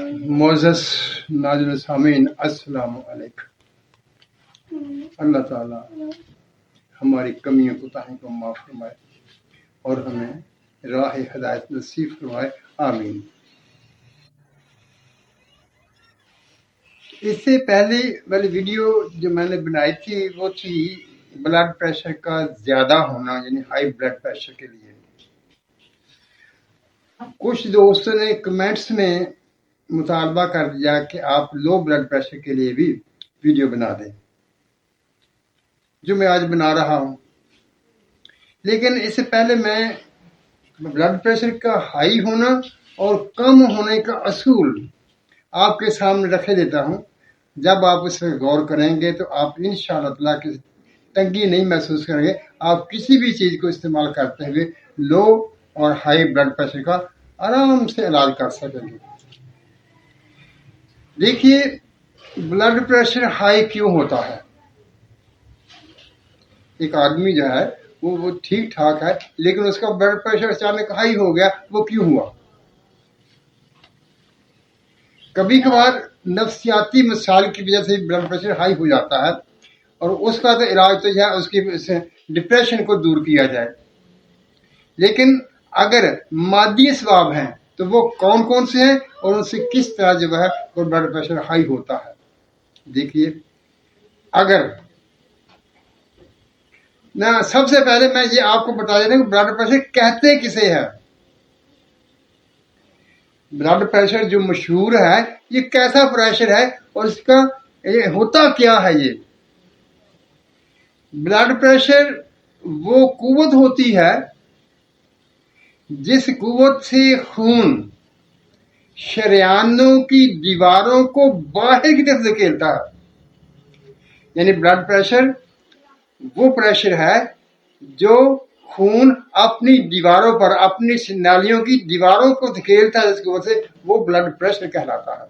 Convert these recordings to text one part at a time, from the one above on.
معزز ناظرین سامعین السلام علیکم۔ اللہ تعالیٰ ہماری کمیوں کوتاہیوں کو معاف فرمائے اور ہمیں راہ ہدایت نصیب فرمائے، آمین۔ اس سے پہلے والی ویڈیو جو میں نے بنائی تھی وہ تھی بلڈ پریشر کا زیادہ ہونا، یعنی ہائی بلڈ پریشر کے لیے۔ کچھ دوستوں نے کمنٹس میں مطالبہ کر دیا کہ آپ لو بلڈ پریشر کے لیے بھی ویڈیو بنا دیں، جو میں آج بنا رہا ہوں۔ لیکن اس سے پہلے میں بلڈ پریشر کا ہائی ہونا اور کم ہونے کا اصول آپ کے سامنے رکھے دیتا ہوں۔ جب آپ اس پہ غور کریں گے تو آپ انشاءاللہ تعالیٰ کی تنگی نہیں محسوس کریں گے۔ آپ کسی بھی چیز کو استعمال کرتے ہوئے لو اور ہائی بلڈ پریشر کا آرام سے علاج کر سکیں گے۔ دیکھیے، بلڈ پریشر ہائی کیوں ہوتا ہے؟ ایک آدمی جو ہے وہ ٹھیک ٹھاک ہے، لیکن اس کا بلڈ پریشر اچانک ہائی ہو گیا، وہ کیوں ہوا؟ کبھی کبھار نفسیاتی مسائل کی وجہ سے بلڈ پریشر ہائی ہو جاتا ہے، اور اس کا تو علاج تو ہے اس کی ڈپریشن کو دور کیا جائے۔ لیکن اگر مادی اسباب ہیں تو وہ کون کون سے ہیں اور ان سے کس طرح جو ہے وہ بلڈ پریشر ہائی ہوتا ہے؟ دیکھیے، اگر سب سے پہلے میں یہ آپ کو بتا دیتا ہوں کہ بلڈ پریشر کہتے کسے ہیں۔ بلڈ پریشر جو مشہور ہے، یہ کیسا پریشر ہے اور اس کا ہوتا کیا ہے؟ یہ بلڈ پریشر وہ قوت ہوتی ہے جس قوت سے خون شریانوں کی دیواروں کو باہر کی طرف دھکیلتا ہے۔ یعنی بلڈ پریشر وہ پریشر ہے جو خون اپنی دیواروں پر، اپنی نالیوں کی دیواروں کو دھکیلتا ہے، جس کی وجہ سے وہ بلڈ پریشر کہلاتا ہے۔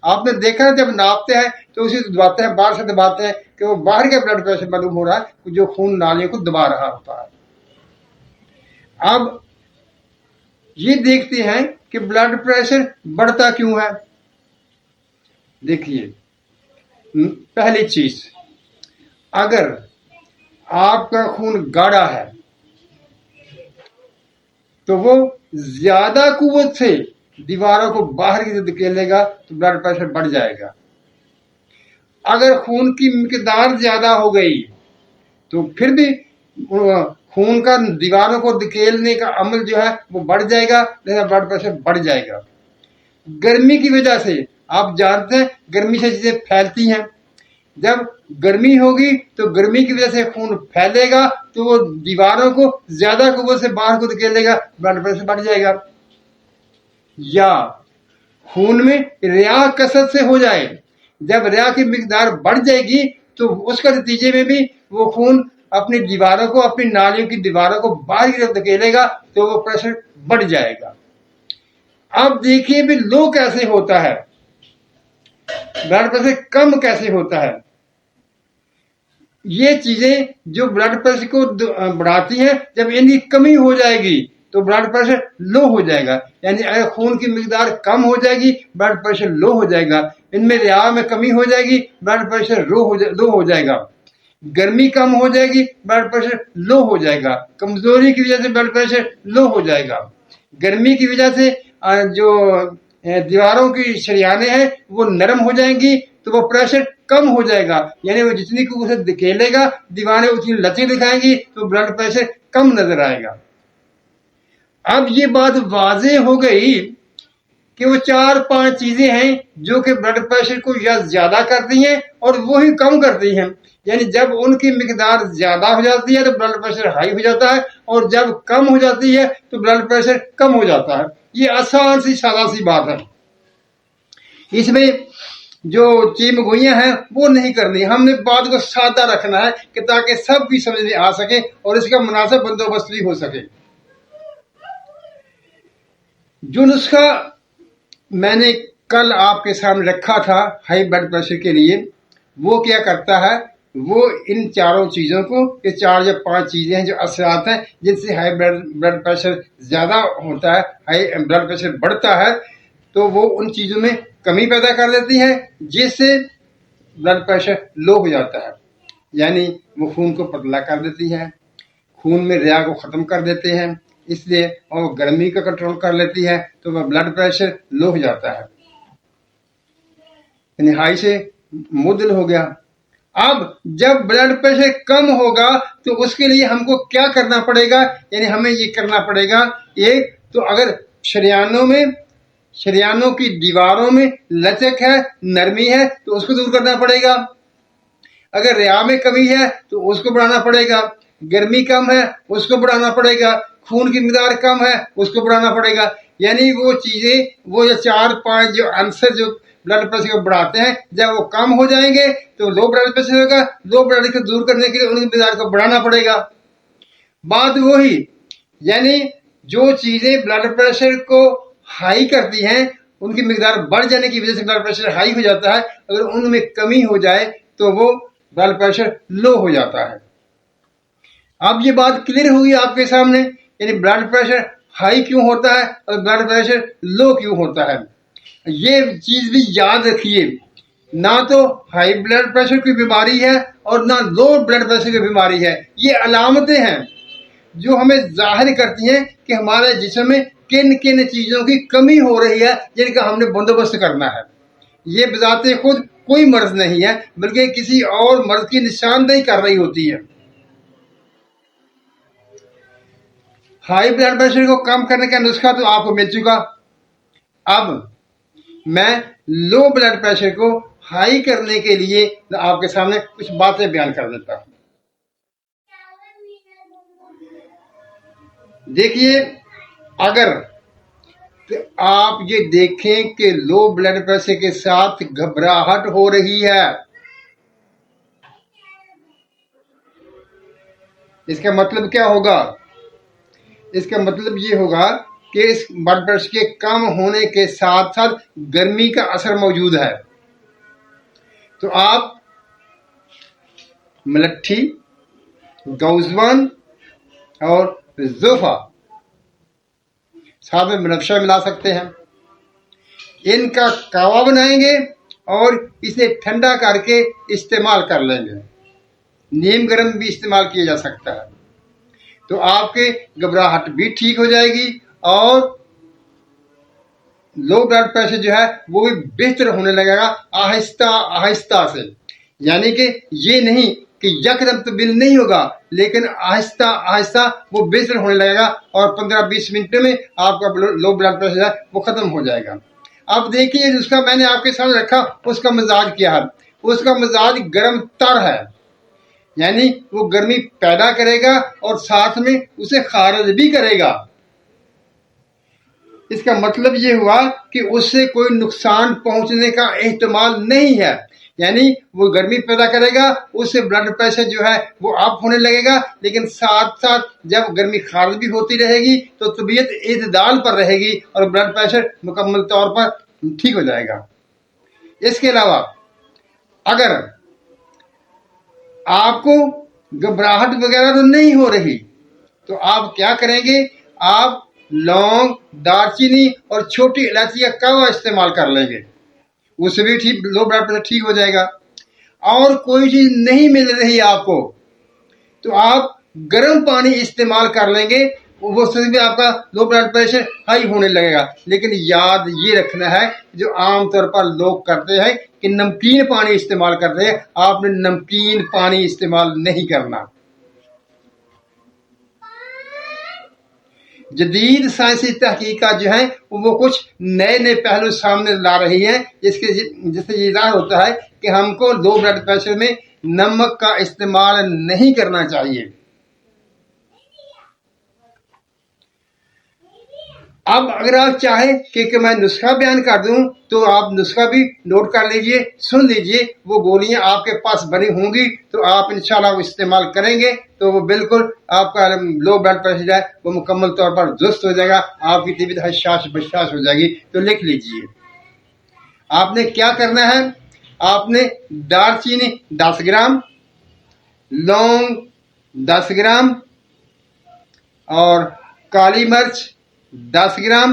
آپ نے دیکھا ہے جب ناپتے ہیں تو اسے دباتے ہیں، باہر سے دباتے ہیں کہ وہ باہر کا بلڈ پریشر معلوم ہو رہا ہے جو خون نالیوں کو دبا رہا ہوتا ہے۔ اب یہ دیکھتے ہیں کہ بلڈ پریشر بڑھتا کیوں ہے۔ دیکھیے، پہلی چیز، اگر آپ کا خون گاڑھا ہے تو وہ زیادہ قوت سے دیواروں کو باہر کی طرف دھکیلے گا تو بلڈ پریشر بڑھ جائے گا۔ اگر خون کی مقدار زیادہ ہو گئی تو پھر بھی خون کا دیواروں کو دھکیلنے کا عمل جو ہے وہ بڑھ جائے گا، لہذا بلڈ پریشر بڑھ جائے گا۔ گرمی کی وجہ سے، آپ جانتے ہیں گرمی سے چیزیں پھیلتی ہیں۔ جب گرمی ہوگی تو گرمی کی وجہ سے خون پھیلے گا تو وہ دیواروں کو زیادہ قوت سے باہر کو دھکیلے گا، بلڈ پریشر بڑھ جائے گا۔ یا خون میں ریا کثرت سے ہو جائے، جب ریا کی مقدار بڑھ جائے گی تو اس کا نتیجے میں بھی وہ خون اپنی دیواروں کو، اپنی نالیوں کی دیواروں کو باہر کی طرف دھکیلے گا تو وہ پریشر بڑھ جائے گا۔ اب دیکھیے بھی لو کیسے ہوتا ہے، بلڈ پریشر کم کیسے ہوتا ہے۔ یہ چیزیں جو بلڈ پریشر کو بڑھاتی ہیں، جب ان کی کمی ہو جائے گی تو بلڈ پریشر لو ہو جائے گا۔ یعنی اگر خون کی مقدار کم ہو جائے گی، بلڈ پریشر لو ہو جائے گا۔ ان میں ریا میں کمی ہو جائے گی، بلڈ پریشر لو ہو جائے گا۔ گرمی کم ہو جائے گی، بلڈ پریشر لو ہو جائے گا۔ کمزوری کی وجہ سے بلڈ پریشر لو ہو جائے گا۔ گرمی کی وجہ سے جو دیواروں کی شریانیں ہیں وہ نرم ہو جائیں گی تو وہ پریشر کم ہو جائے گا، یعنی وہ جتنی قوت سے دھکیلے گا دیواریں اتنی لچک دکھائیں گی تو بلڈ پریشر کم نظر آئے گا۔ اب یہ بات واضح ہو گئی کہ وہ 4-5 چیزیں ہیں جو کہ بلڈ پریشر کو یا زیادہ کرتی ہیں اور وہی کم کرتی ہیں۔ یعنی جب ان کی مقدار زیادہ ہو جاتی ہے تو بلڈ پریشر ہائی ہو جاتا ہے، اور جب کم ہو جاتی ہے تو بلڈ پریشر کم ہو جاتا ہے۔ یہ آسان سی سادہ سی بات ہے، اس میں جو چیم گوئیاں ہیں وہ نہیں کرنی۔ ہم نے بات کو سادہ رکھنا ہے کہ تاکہ سب کی سمجھ میں آ سکے اور اس کا مناسب بندوبست بھی ہو سکے۔ جو نسخہ میں نے کل آپ کے سامنے رکھا تھا ہائی بلڈ پریشر کے لیے، وہ کیا کرتا ہے، وہ ان چاروں چیزوں کو، یہ 4 یا 5 چیزیں ہیں جو اثرات ہیں جن سے ہائی بلڈ پریشر زیادہ ہوتا ہے، ہائی بلڈ پریشر بڑھتا ہے، تو وہ ان چیزوں میں کمی پیدا کر دیتی ہے جس سے بلڈ پریشر لو ہو جاتا ہے. یعنی وہ خون کو پتلا کر دیتی ہے، خون میں ریا کو ختم کر دیتے ہیں، اس لیے اور گرمی کا کنٹرول کر لیتی ہے تو وہ بلڈ پریشر لو ہو جاتا ہے، یعنی ہائی سے معتدل ہو گیا. اب جب بلڈ پریشر کم ہوگا تو اس کے لیے ہم کو کیا کرنا پڑے گا؟ یعنی ہمیں یہ کرنا پڑے گا، ایک تو اگر شریانوں کی دیواروں میں لچک ہے، نرمی ہے تو اس کو دور کرنا پڑے گا. اگر ریا میں کمی ہے تو اس کو بڑھانا پڑے گا، گرمی کم ہے اس کو بڑھانا پڑے گا، خون کی مقدار کم ہے اس کو بڑھانا پڑے گا. یعنی وہ چیزیں، وہ جو 4-5 جو عنصر جو بلڈ پریشر کو بڑھاتے ہیں، جب وہ کم ہو جائیں گے تو لو بلڈ پریشر ہوگا. لو بلڈ پریشر کو دور کرنے کے لیے ان کی مقدار کو بڑھانا پڑے گا. بات وہی، یعنی جو چیزیں بلڈ پریشر کو ہائی کرتی ہیں ان کی مقدار بڑھ جانے کی وجہ سے بلڈ پریشر ہائی ہو جاتا ہے. اگر ان میں کمی ہو جائے تو وہ بلڈ پریشر لو ہو جاتا ہے. اب یہ بات کلیئر ہوگی آپ کے سامنے، یعنی بلڈ پریشر ہائی کیوں ہوتا ہے اور بلڈ پریشر لو کیوں ہوتا ہے. یہ چیز بھی یاد رکھیے، نہ تو ہائی بلڈ پریشر کی بیماری ہے اور نہ لو بلڈ پریشر کی بیماری ہے. یہ علامتیں ہیں جو ہمیں ظاہر کرتی ہیں کہ ہمارے جسم میں کن کن چیزوں کی کمی ہو رہی ہے جن کا ہم نے بندوبست کرنا ہے. یہ بذات خود کوئی مرض نہیں ہے بلکہ کسی اور مرض کی نشاندہی کر رہی ہوتی ہے. ہائی بلڈ پریشر کو کم کرنے کا نسخہ تو آپ کو مل چکا. اب میں لو بلڈ پریشر کو ہائی کرنے کے لیے آپ کے سامنے کچھ باتیں بیان کر دیتا ہوں. دیکھیے، اگر آپ یہ دیکھیں کہ لو بلڈ پریشر کے ساتھ گھبراہٹ ہو رہی ہے، اس کا مطلب کیا ہوگا؟ اس کا مطلب یہ ہوگا کہ اس بلڈ پریشر کے کم ہونے کے ساتھ ساتھ گرمی کا اثر موجود ہے. تو آپ ملٹھی، گوزوان اور زوفا ساتھ میں بنفشہ ملا سکتے ہیں. ان کا کہوا بنائیں گے اور اسے ٹھنڈا کر کے استعمال کر لیں گے. نیم گرم بھی استعمال کیا جا سکتا ہے. تو آپ کے گھبراہٹ بھی ٹھیک ہو جائے گی اور لو بلڈ پریشر جو ہے وہ بھی بہتر ہونے لگے گا آہستہ آہستہ سے. یعنی کہ یہ نہیں کہ یکدم تبدیل نہیں ہوگا، لیکن آہستہ آہستہ وہ بہتر ہونے لگے گا اور 15-20 منٹ میں آپ کا لو بلڈ پریشر ہے وہ ختم ہو جائے گا. اب دیکھیے، اس کا میں نے آپ کے سامنے رکھا، اس کا مزاج کیا ہے. اس کا مزاج گرم تر ہے، یعنی وہ گرمی پیدا کرے گا اور ساتھ میں اسے خارج بھی کرے گا. اس کا مطلب یہ ہوا کہ اس سے کوئی نقصان پہنچنے کا احتمال نہیں ہے. یعنی وہ گرمی پیدا کرے گا، اس سے بلڈ پریشر جو ہے وہ اپ ہونے لگے گا، لیکن ساتھ ساتھ جب گرمی خارج بھی ہوتی رہے گی تو طبیعت اعتدال پر رہے گی اور بلڈ پریشر مکمل طور پر ٹھیک ہو جائے گا. اس کے علاوہ اگر آپ کو گھبراہٹ وغیرہ تو نہیں ہو رہی تو آپ کیا کریں گے؟ آپ لونگ، دار چینی اور چھوٹی الائچی کا کہوا استعمال کر لیں گے، اس سے بھی لو بلڈ پریشر ٹھیک ہو جائے گا. اور کوئی چیز نہیں مل رہی آپ کو تو آپ گرم پانی استعمال کر لیں گے، وہ سے بھی آپ کا لو بلڈ پریشر ہائی ہونے لگے گا. لیکن یاد یہ رکھنا ہے، جو عام طور پر لوگ کرتے ہیں کہ نمکین پانی استعمال کرتے ہیں، آپ نے نمکین پانی استعمال نہیں کرنا. جدید سائنسی تحقیقات جو ہیں وہ کچھ نئے پہلو سامنے لا رہی ہیں، جس سے یہ ظاہر ہوتا ہے کہ ہم کو لو بلڈ پریشر میں نمک کا استعمال نہیں کرنا چاہیے. اب اگر آپ چاہیں کہ میں نسخہ بیان کر دوں تو آپ نسخہ بھی نوٹ کر لیجئے، سن لیجئے. وہ گولیاں آپ کے پاس بنی ہوں گی تو آپ انشاءاللہ وہ استعمال کریں گے تو وہ بالکل آپ کا لو بلڈ پریشر ہے وہ مکمل طور پر درست ہو جائے گا، آپ کی طبیعت حساس بشاش ہو جائے گی. تو لکھ لیجئے، آپ نے کیا کرنا ہے. آپ نے دار چینی 10 گرام، لونگ 10 گرام اور کالی مرچ 10 گرام،